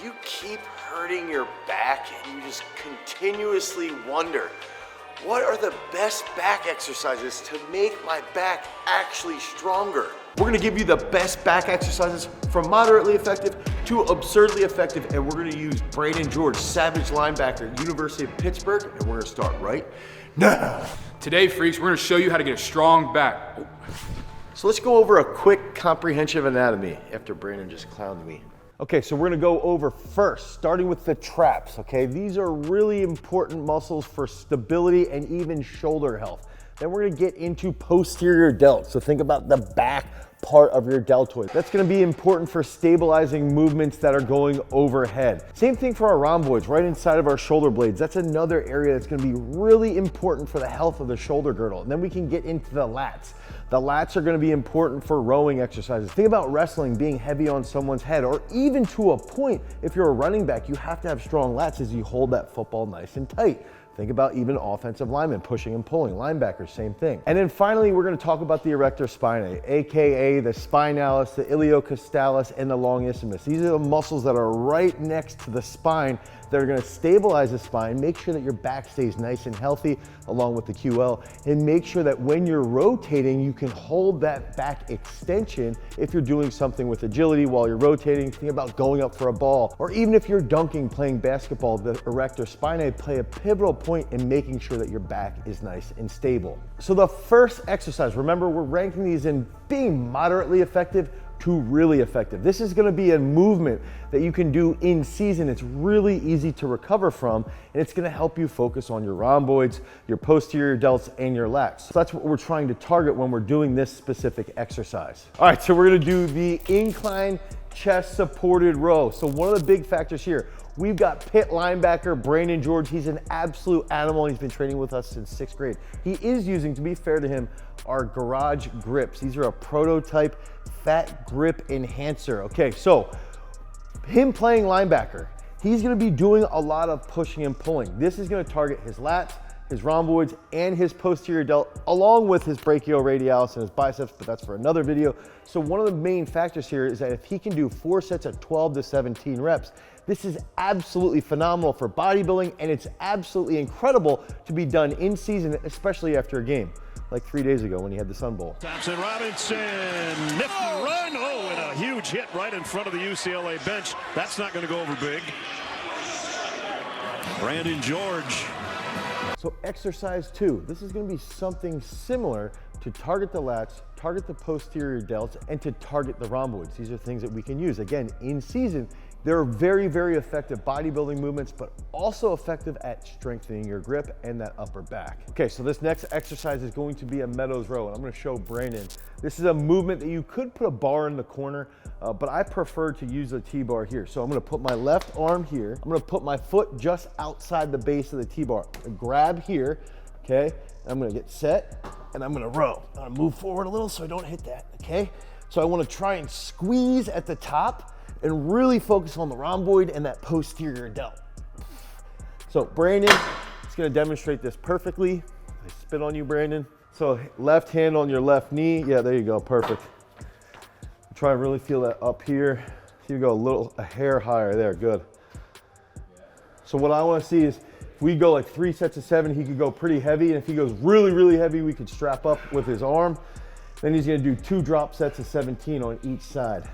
you keep hurting your back and you just continuously wonder, what are the best back exercises to make my back actually stronger? We're gonna give you the best back exercises from moderately effective to absurdly effective, and we're gonna use Brandon George, Savage linebacker, University of Pittsburgh, and we're gonna start right now. Today, freaks, we're gonna show you how to get a strong back. Oh. So let's go over a quick comprehensive anatomy after Brandon just clowned me. Okay, so we're gonna go over first, starting with the traps, okay? These are really important muscles for stability and even shoulder health. Then we're gonna get into posterior delt. So think about the back part of your deltoid. That's gonna be important for stabilizing movements that are going overhead. Same thing for our rhomboids, right inside of our shoulder blades. That's another area that's gonna be really important for the health of the shoulder girdle. And then we can get into the lats. The lats are gonna be important for rowing exercises. Think about wrestling being heavy on someone's head, or even to a point, if you're a running back, you have to have strong lats as you hold that football nice and tight. Think about even offensive linemen pushing and pulling, linebackers, same thing. And then finally, we're gonna talk about the erector spinae, AKA the spinalis, the iliocostalis, and the longissimus. These are the muscles that are right next to the spine that are gonna stabilize the spine, make sure that your back stays nice and healthy along with the QL, and make sure that when you're rotating, you can hold that back extension if you're doing something with agility while you're rotating. Think about going up for a ball, or even if you're dunking, playing basketball, the erector spinae play a pivotal point in making sure that your back is nice and stable. So the first exercise, remember we're ranking these in being moderately effective to really effective. This is gonna be a movement that you can do in season. It's really easy to recover from, and it's gonna help you focus on your rhomboids, your posterior delts, and your lats. So that's what we're trying to target when we're doing this specific exercise. All right, so we're gonna do the incline chest supported row. So one of the big factors here, we've got Pitt linebacker Brandon George. He's an absolute animal. He's been training with us since 6th grade. He is using, to be fair to him, our garage grips. These are a prototype fat grip enhancer. Okay, so him playing linebacker, he's gonna be doing a lot of pushing and pulling. This is gonna target his lats, his rhomboids, and his posterior delt, along with his brachioradialis and his biceps, but that's for another video. So one of the main factors here is that if he can do 4 sets of 12 to 17 reps, this is absolutely phenomenal for bodybuilding, and it's absolutely incredible to be done in season, especially after a game, like 3 days ago when he had the Sun Bowl. Thompson Robinson, nifty run, and a huge hit right in front of the UCLA bench. That's not gonna go over big. Brandon George. So exercise 2, this is gonna be something similar to target the lats, target the posterior delts, and to target the rhomboids. These are things that we can use, again, in season. They're very, very effective bodybuilding movements, but also effective at strengthening your grip and that upper back. Okay, so this next exercise is going to be a Meadows row, and I'm gonna show Brandon. This is a movement that you could put a bar in the corner, but I prefer to use a T-bar here. So I'm gonna put my left arm here. I'm gonna put my foot just outside the base of the T-bar. Grab here, okay? I'm gonna get set, and I'm gonna row. I'm gonna move forward a little so I don't hit that, okay? So I wanna try and squeeze at the top and really focus on the rhomboid and that posterior delt. So Brandon is gonna demonstrate this perfectly. I spit on you, Brandon. So left hand on your left knee. Yeah, there you go, perfect. Try and really feel that up here. So you go a hair higher there, good. So what I wanna see is, if we go like 3 sets of 7, he could go pretty heavy, and if he goes really, really heavy, we could strap up with his arm. Then he's gonna do 2 drop sets of 17 on each side.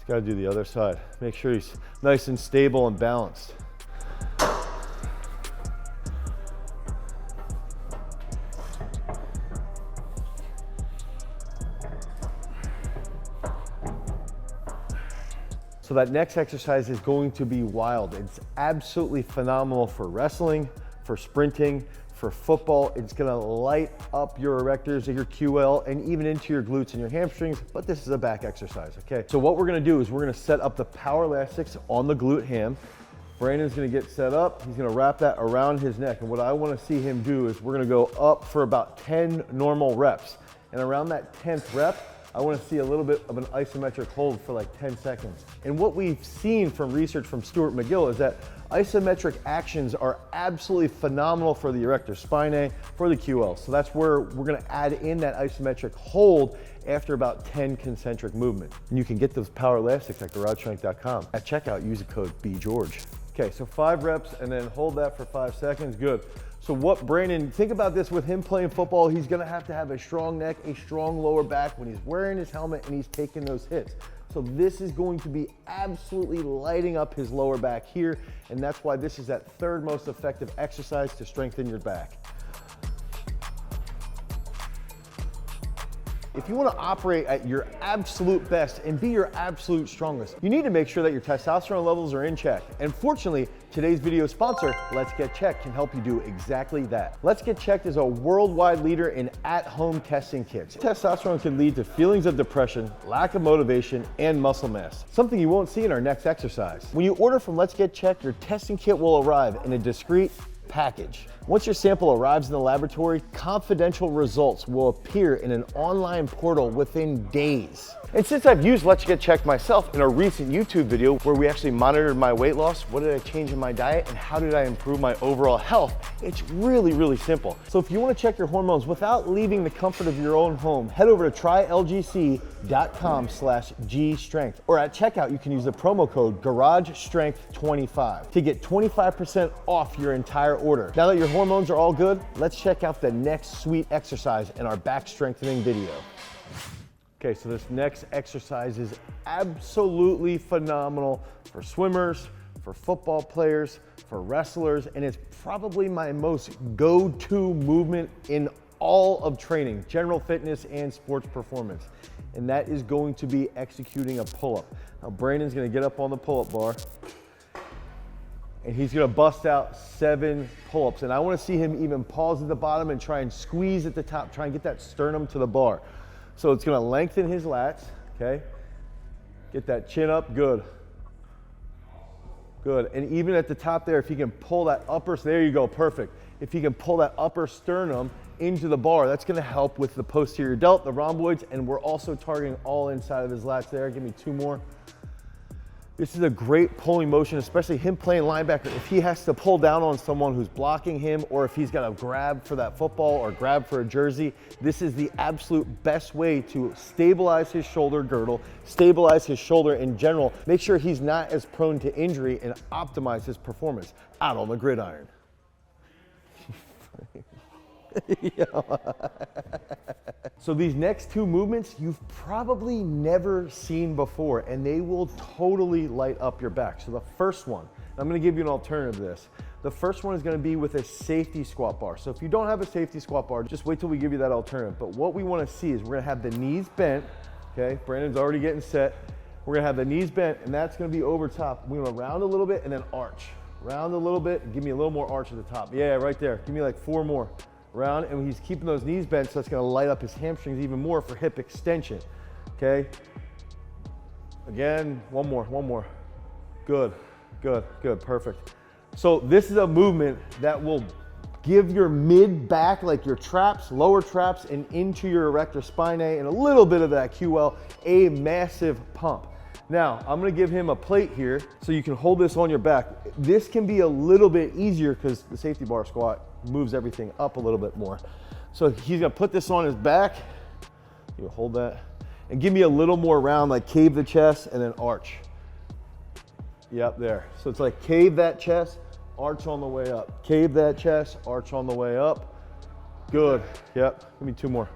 Got to do the other side. Make sure he's nice and stable and balanced. So that next exercise is going to be wild. It's absolutely phenomenal for wrestling, for sprinting, for football. It's gonna light up your erectors and your QL and even into your glutes and your hamstrings, but this is a back exercise, okay? So what we're gonna do is we're gonna set up the PowerLastics on the glute ham. Brandon's gonna get set up. He's gonna wrap that around his neck. And what I wanna see him do is we're gonna go up for about 10 normal reps. And around that 10th rep, I want to see a little bit of an isometric hold for like 10 seconds. And what we've seen from research from Stuart McGill is that isometric actions are absolutely phenomenal for the erector spinae, for the QL. So that's where we're going to add in that isometric hold after about 10 concentric movements. And you can get those PowerLastics at garagestrength.com. At checkout, use the code BGeorge. Okay, so 5 reps and then hold that for 5 seconds, good. So what Brandon, think about this with him playing football, he's gonna have to have a strong neck, a strong lower back when he's wearing his helmet and he's taking those hits. So this is going to be absolutely lighting up his lower back here, and that's why this is that third most effective exercise to strengthen your back. If you want to operate at your absolute best and be your absolute strongest, you need to make sure that your testosterone levels are in check. And fortunately, today's video sponsor, Let's Get Checked, can help you do exactly that. Let's Get Checked is a worldwide leader in at-home testing kits. Testosterone can lead to feelings of depression, lack of motivation, and muscle mass, something you won't see in our next exercise. When you order from Let's Get Checked, your testing kit will arrive in a discreet package. Once your sample arrives in the laboratory, confidential results will appear in an online portal within days. And since I've used Let's Get Checked myself in a recent YouTube video where we actually monitored my weight loss, what did I change in my diet, and how did I improve my overall health, it's really, really simple. So if you want to check your hormones without leaving the comfort of your own home, head over to trylgc.com/gstrength, or at checkout you can use the promo code GarageStrength25 to get 25% off your entire order. Now that your hormones are all good, let's check out the next sweet exercise in our back strengthening video. Okay, so this next exercise is absolutely phenomenal for swimmers, for football players, for wrestlers, and it's probably my most go-to movement in all of training, general fitness and sports performance. And that is going to be executing a pull-up. Now Brandon's gonna get up on the pull-up bar and he's gonna bust out 7 pull-ups. And I wanna see him even pause at the bottom and try and squeeze at the top, try and get that sternum to the bar. So it's gonna lengthen his lats, okay? Get that chin up, good. Good, and even at the top there, if you can pull that upper, there you go, perfect. If you can pull that upper sternum into the bar, that's gonna help with the posterior delt, the rhomboids, and we're also targeting all inside of his lats there. Give me 2 more. This is a great pulling motion, especially him playing linebacker. If he has to pull down on someone who's blocking him, or if he's got to grab for that football or grab for a jersey, this is the absolute best way to stabilize his shoulder girdle, stabilize his shoulder in general, make sure he's not as prone to injury, and optimize his performance out on the gridiron. So these next 2 movements you've probably never seen before, and they will totally light up your back. So the first one, I'm gonna give you an alternative to this. The first one is gonna be with a safety squat bar. So if you don't have a safety squat bar, just wait till we give you that alternative. But what we wanna see is we're gonna have the knees bent, okay? Brandon's already getting set. We're gonna have the knees bent, and that's gonna be over top. We're gonna round a little bit and then arch. Round a little bit, and give me a little more arch at the top. Yeah, right there, give me like 4 more. Round, and he's keeping those knees bent, so that's gonna light up his hamstrings even more for hip extension, okay? Again, one more. Good, perfect. So this is a movement that will give your mid back, like your traps, lower traps, and into your erector spinae, and a little bit of that QL, a massive pump. Now, I'm gonna give him a plate here, so you can hold this on your back. This can be a little bit easier because the safety bar squat moves everything up a little bit more. So he's gonna put this on his back. You hold that, and give me a little more round, like cave the chest and then arch. Yep, there. So it's like cave that chest, arch on the way up. Cave that chest, arch on the way up. Good, yep, give me 2 more.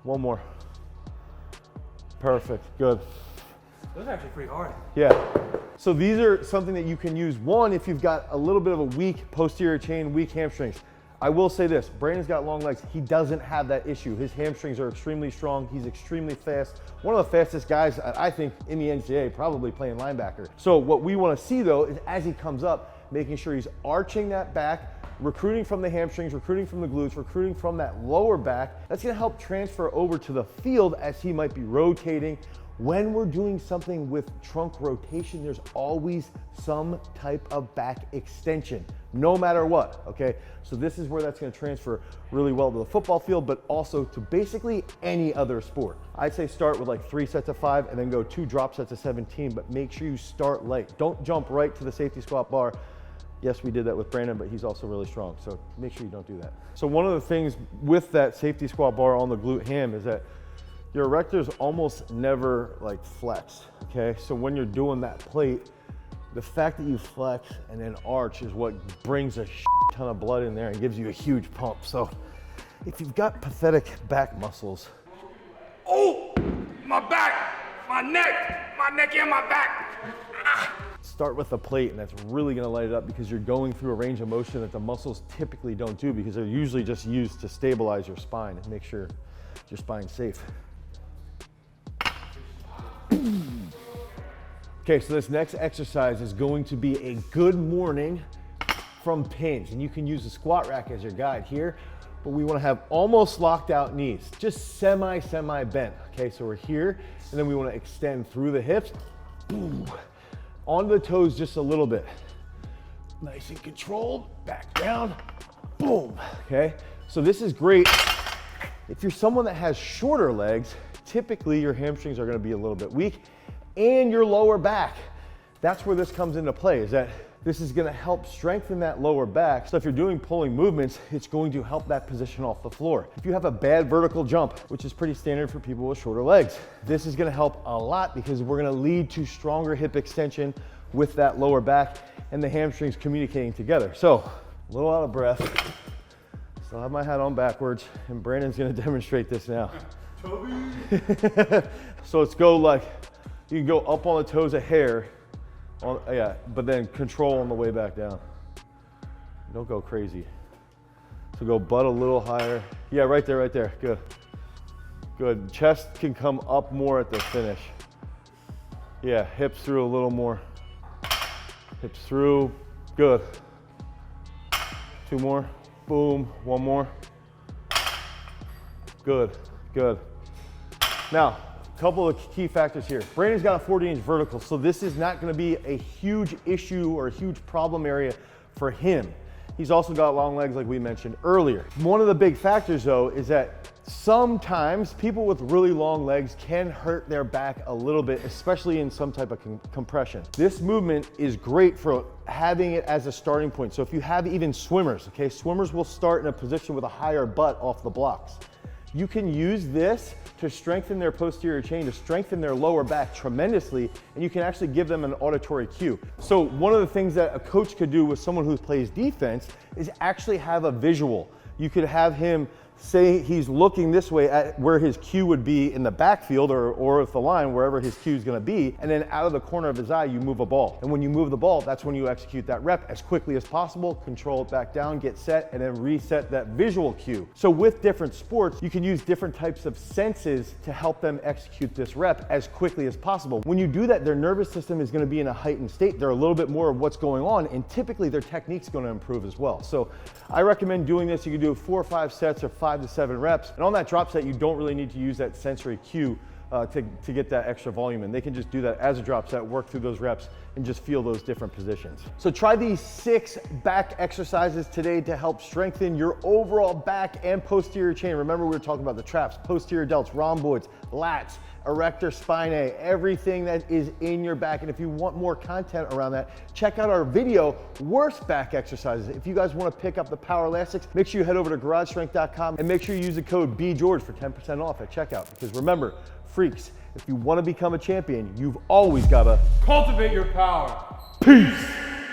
1 more. Perfect, good. Those are actually pretty hard. Yeah. So these are something that you can use, one, if you've got a little bit of a weak posterior chain, weak hamstrings. I will say this, Brandon's got long legs. He doesn't have that issue. His hamstrings are extremely strong. He's extremely fast. One of the fastest guys, I think, in the NCAA, probably playing linebacker. So what we want to see, though, is as he comes up, making sure he's arching that back, recruiting from the hamstrings, recruiting from the glutes, recruiting from that lower back. That's going to help transfer over to the field as he might be rotating. When we're doing something with trunk rotation, there's always some type of back extension, no matter what, okay? So this is where that's gonna transfer really well to the football field, but also to basically any other sport. I'd say start with like 3 sets of 5 and then go 2 drop sets of 17, but make sure you start light. Don't jump right to the safety squat bar. Yes, we did that with Brandon, but he's also really strong, so make sure you don't do that. So one of the things with that safety squat bar on the glute ham is that your erectors almost never like flex, okay? So when you're doing that plate, the fact that you flex and then arch is what brings a ton of blood in there and gives you a huge pump. So if you've got pathetic back muscles. Oh, my back, my neck and my back. Ah. Start with a plate, and that's really gonna light it up because you're going through a range of motion that the muscles typically don't do because they're usually just used to stabilize your spine and make sure your spine's safe. Okay, so this next exercise is going to be a good morning from pins, and you can use the squat rack as your guide here, but we wanna have almost locked out knees, just semi bent. Okay, so we're here, and then we wanna extend through the hips, boom, onto the toes just a little bit. Nice and controlled, back down, boom, okay? So this is great. If you're someone that has shorter legs, typically your hamstrings are gonna be a little bit weak, and your lower back. That's where this comes into play, is that this is gonna help strengthen that lower back. So if you're doing pulling movements, it's going to help that position off the floor. If you have a bad vertical jump, which is pretty standard for people with shorter legs, this is gonna help a lot because we're gonna lead to stronger hip extension with that lower back and the hamstrings communicating together. So, a little out of breath. Still have my hat on backwards, and Brandon's gonna demonstrate this now. So let's go like, you can go up on the toes a hair, yeah, but then control on the way back down. Don't go crazy. So go butt a little higher. Yeah, right there, good. Good, chest can come up more at the finish. Yeah, hips through a little more. Hips through, good. 2 more, boom, 1 more. Good. Now, couple of key factors here. Brandon's got a 40-inch vertical, so this is not gonna be a huge issue or a huge problem area for him. He's also got long legs like we mentioned earlier. One of the big factors though is that sometimes people with really long legs can hurt their back a little bit, especially in some type of compression. This movement is great for having it as a starting point. So if you have even swimmers, okay, swimmers will start in a position with a higher butt off the blocks. You can use this to strengthen their posterior chain, to strengthen their lower back tremendously, and you can actually give them an auditory cue. So one of the things that a coach could do with someone who plays defense is actually have a visual. You could have him say he's looking this way at where his cue would be in the backfield or at the line, wherever his cue is gonna be, and then out of the corner of his eye, you move a ball. And when you move the ball, that's when you execute that rep as quickly as possible, control it back down, get set, and then reset that visual cue. So with different sports, you can use different types of senses to help them execute this rep as quickly as possible. When you do that, their nervous system is gonna be in a heightened state. They're a little bit more of what's going on, and typically their technique's gonna improve as well. So I recommend doing this. You can do 4 or 5 sets or 5 to 7 reps. And on that drop set, you don't really need to use that sensory cue to get that extra volume in. They can just do that as a drop set, work through those reps, and just feel those different positions. So try these 6 back exercises today to help strengthen your overall back and posterior chain. Remember, we were talking about the traps, posterior delts, rhomboids, lats, erector spinae, everything that is in your back. And if you want more content around that, check out our video, Worst Back Exercises. If you guys want to pick up the PowerLastics, make sure you head over to garagestrength.com and make sure you use the code BGeorge for 10% off at checkout. Because remember, freaks, if you want to become a champion, you've always got to Cultivate your power. peace.